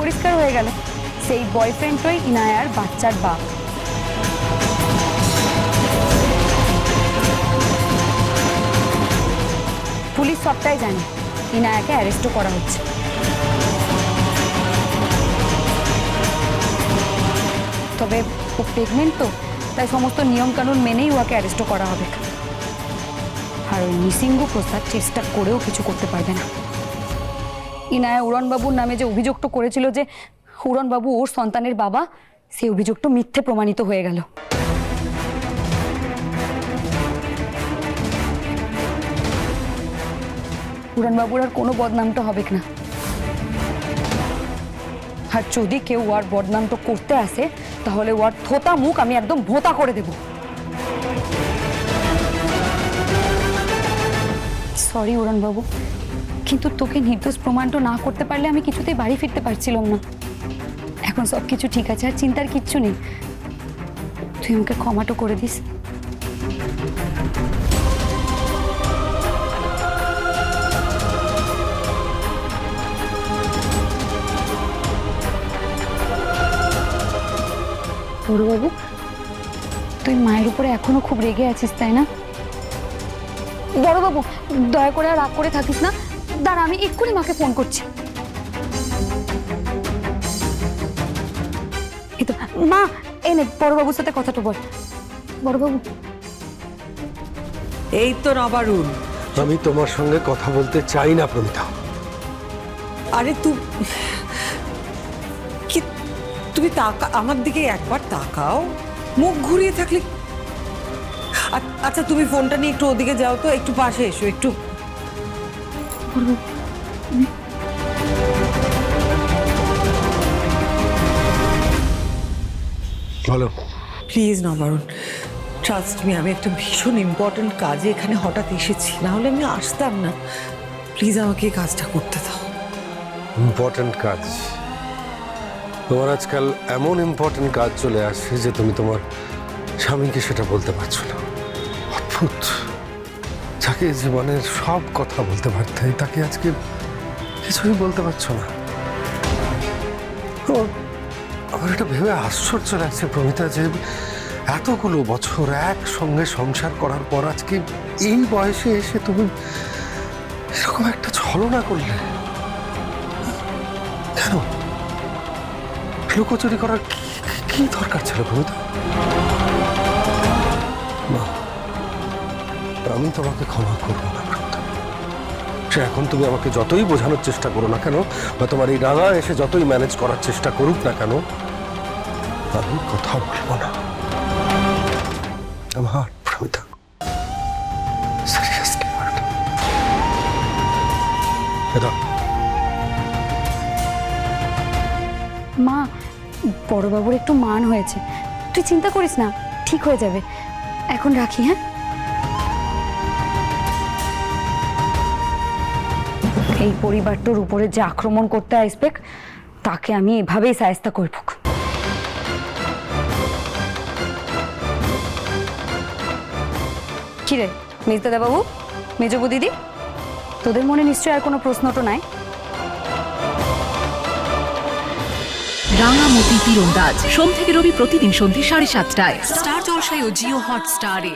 পরিষ্কার হয়ে গেল, সেই বয়ফ্রেন্ডটাই ইনায়ার বাচ্চার বাপ। পুলিশ সবটাই জানে, ইনায়াকে অ্যারেস্টও করা হচ্ছে। তবে ও প্রেগনেন্ট তো, তাই সমস্ত নিয়মকানুন মেনেই ওকে অ্যারেস্টও করা হবে। আর ওই নিসিংহ প্রসাদ চেষ্টা করেও কিছু করতে পারবে না। ইনায়া উড়নবাবুর নামে যে অভিযোগটা করেছিল যে উড়নবাবু ওর সন্তানের বাবা, সেই অভিযোগটা মিথ্যে প্রমাণিত হয়ে গেল। উড়নবাবুর আর কোনো বদনামটা হবে না। আর যদি কেউ ওর বদনামটা করতে আসে, তাহলে ওর থোতা মুখ আমি একদম ভোঁতা করে দেব। সরি উড়নবাবু, কিন্তু তোকে নির্দোষ প্রমাণটা না করতে পারলে আমি কিছুতেই বাড়ি ফিরতে পারছিলাম না। এখন সব কিছু ঠিক আছে, আর চিন্তার কিচ্ছু নেই। তুই আমাকে ক্ষমাটা করে দিস। বড়বাবু, তুই মায়ের উপরে এখনো খুব রেগে আছিস, তাই না? বড়বাবু, দয়া করে আর রাগ করে থাকিস না। দাঁড়া, আমি এক্ষুনি মাকে ফোন করছি। এই তো মা, এনে বড়বাবুর সাথে কথাটা বল। বড়বাবু, এই তো নবারুণ। আমি তোমার সঙ্গে কথা বলতে চাই না প্রমিতা। আরে তুমি আমার দিকে একবার তাকাও। মুখ ঘুরিয়ে থাকলে। আচ্ছা, তুমি ফোনটা নিয়ে একটু ওদিকে যাও তো, একটু পাশে এসো একটু। বলো। প্লিজ নবারুণ, ট্রাস্ট মি, আমি একটা ভীষণ ইম্পর্টেন্ট কাজে এখানে হঠাৎ এসেছি, না হলে আমি আসতাম না। প্লিজ আমাকে এই কাজটা করতে দাও। ইম্পর্টেন্ট কাজ? তোমার আজকাল এমন ইম্পর্টেন্ট কাজ চলে আসছে যে তুমি তোমার স্বামীকে সেটা বলতে পারছো না। অদ্ভুত, যাকে জীবনের সব কথা বলতে পারতে তাকে আজকে কিছুই বলতে পারছো না। আমার এটা ভেবে আশ্চর্য লাগছে প্রমিতা, যে এতগুলো বছর একসঙ্গে সংসার করার পর আজকে এই বয়সে এসে তুমি এরকম একটা ছলনা করলে। কেন? লুকোচুরি করার কি দরকার ছিল প্রমিতা? না, আমি তোমাকে ক্ষমা করবো না প্রমিতা। সে এখন তুমি আমাকে যতই বোঝানোর চেষ্টা করো না কেন, বা তোমার এই রাঙা এসে যতই ম্যানেজ করার চেষ্টা করুক না কেন, আমি কথা বলবো না। আমার প্রমিতা, সিরিয়াসলি মা, বড়বাবুর একটু মান হয়েছে, তুই চিন্তা করিস না, ঠিক হয়ে যাবে। এখন রাখি, হ্যাঁ? এই পরিবারটার উপরে যে আক্রমণ করতে আসবে, তাকে আমি এভাবেই সায়স্তা করব। কি রে মেজদাদা বাবু, মেজবু দিদি, তোদের মনে নিশ্চয়ই আর কোনো প্রশ্ন তো নাই? রাঙামতি তীরন্দাজ সোম থেকে রবি প্রতিদিন সন্ধ্যে 7:30টায় স্টার জলসায় ও জিও হটস্টারে।